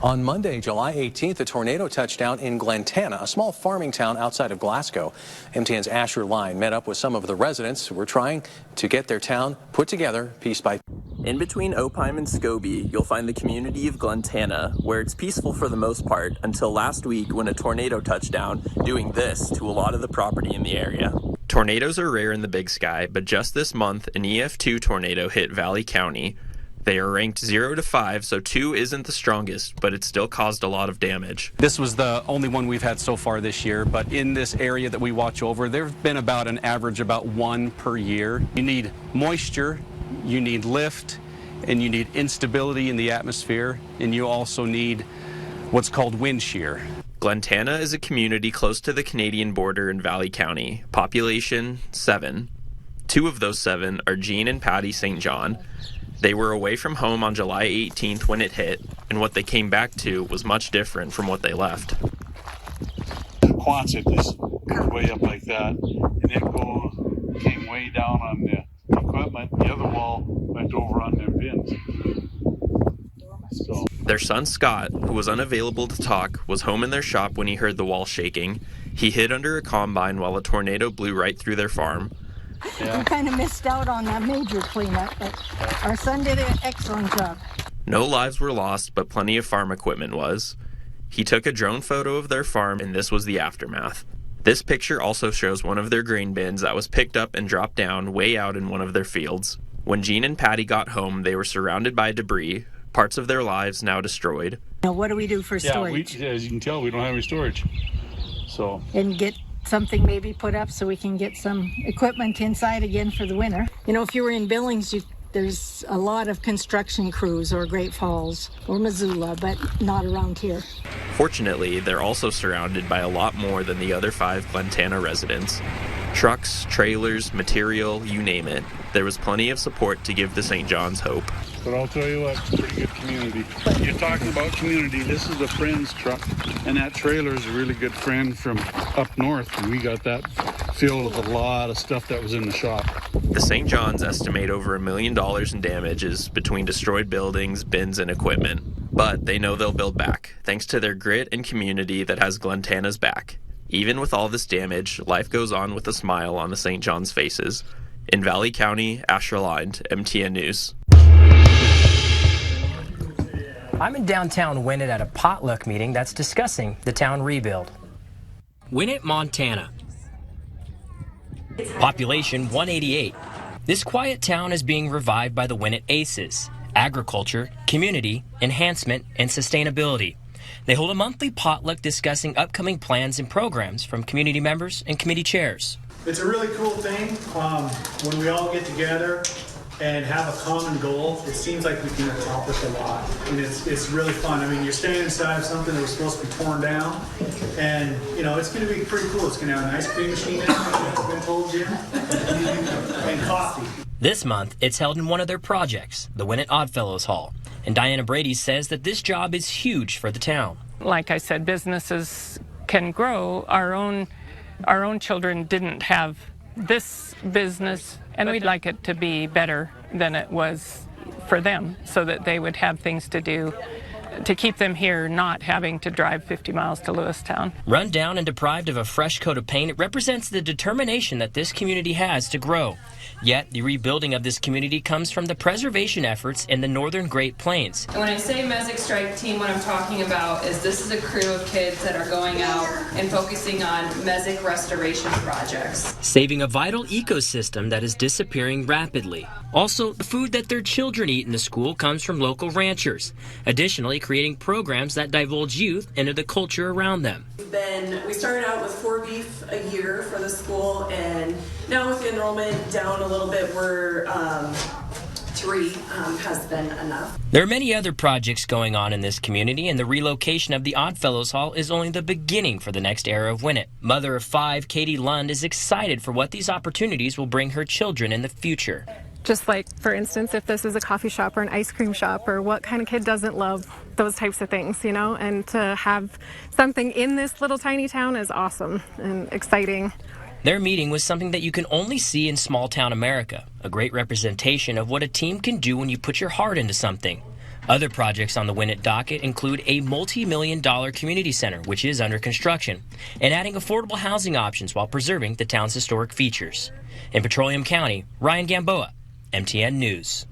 On Monday, July 18th, a tornado touched down in Glentana, a small farming town outside of Glasgow. MTN's Asher Line met up with some of the residents who were trying to get their town put together piece by piece. In between Opime and Scobie, you'll find the community of Glentana, where it's peaceful for the most part until last week when a tornado touched down, doing this to a lot of the property in the area. Tornadoes are rare in the Big Sky, but just this month, an EF2 tornado hit Valley County. They are ranked 0 to 5, so 2 isn't the strongest, but it still caused a lot of damage. This was the only one we've had so far this year, but in this area that we watch over, there have been about an average about 1 per year. You need moisture, you need lift, and you need instability in the atmosphere, and you also need what's called wind shear. Glentana is a community close to the Canadian border in Valley County. Population 7. 2 of those 7 are Jean and Patty St. John. They were away from home on July 18th when it hit, and what they came back to was much different from what they left. The Quonset just curved way up like that, and it came way down on the equipment. The other wall went over on them bins. So. Their son Scott, who was unavailable to talk, was home in their shop when he heard the wall shaking. He hid under a combine while a tornado blew right through their farm. Yeah. We kind of missed out on that major cleanup, but our son did an excellent job. No lives were lost, but plenty of farm equipment was. He took a drone photo of their farm, and this was the aftermath. This picture also shows one of their grain bins that was picked up and dropped down way out in one of their fields. When Jean and Patty got home, they were surrounded by debris, parts of their lives now destroyed. Now, what do we do for storage? As you can tell, we don't have any storage. So. And get something maybe put up so we can get some equipment inside again for the winter. You know, if you were in Billings, there's a lot of construction crews, or Great Falls or Missoula, but not around here. Fortunately, they're also surrounded by a lot more than the other 5 Glentana residents. Trucks, trailers, material, you name it. There was plenty of support to give the St. John's hope. But I'll tell you what, it's a pretty good community. You're talking about community. This is a friend's truck, and that trailer is a really good friend from up north. And we got that filled with a lot of stuff that was in the shop. The St. John's estimate over $1 million in damages between destroyed buildings, bins, and equipment. But they know they'll build back, thanks to their grit and community that has Glentana's back. Even with all this damage, life goes on with a smile on the St. John's faces. In Valley County, Asher Line, MTN News. I'm in downtown Winnett at a potluck meeting that's discussing the town rebuild. Winnett, Montana. Population 188. This quiet town is being revived by the Winnett Aces: agriculture, community, enhancement, and sustainability. They hold a monthly potluck discussing upcoming plans and programs from community members and committee chairs. It's a really cool thing when we all get together and have a common goal. It seems like we can accomplish a lot, and it's really fun. I mean, you're standing inside of something that was supposed to be torn down, and you know it's going to be pretty cool. It's going to have an ice cream machine in it, I've been told, Jim, and coffee. This month, it's held in one of their projects, the Winnett Oddfellows Hall, and Diana Brady says that this job is huge for the town. Like I said, businesses can grow. Our own children didn't have this business, and we'd like it to be better than it was for them, so that they would have things to do to keep them here, not having to drive 50 miles to Lewistown. Run down and deprived of a fresh coat of paint, it represents the determination that this community has to grow. Yet, the rebuilding of this community comes from the preservation efforts in the northern Great Plains. And when I say Mesic Strike Team, what I'm talking about is this is a crew of kids that are going out and focusing on Mesic restoration projects. Saving a vital ecosystem that is disappearing rapidly. Also, the food that their children eat in the school comes from local ranchers. Additionally, creating programs that divulge youth into the culture around them. We started out with 4 beef a year for the school, and now with the enrollment down a little bit, we're 3 has been enough. There are many other projects going on in this community, and the relocation of the Oddfellows Hall is only the beginning for the next era of Winnett. Mother of 5, Katie Lund, is excited for what these opportunities will bring her children in the future. Just like, for instance, if this is a coffee shop or an ice cream shop, or what kind of kid doesn't love those types of things, you know? And to have something in this little tiny town is awesome and exciting. Their meeting was something that you can only see in small town America, a great representation of what a team can do when you put your heart into something. Other projects on the Winnett docket include a multi-million-dollar community center, which is under construction, and adding affordable housing options while preserving the town's historic features. In Petroleum County, Ryan Gamboa, MTN News.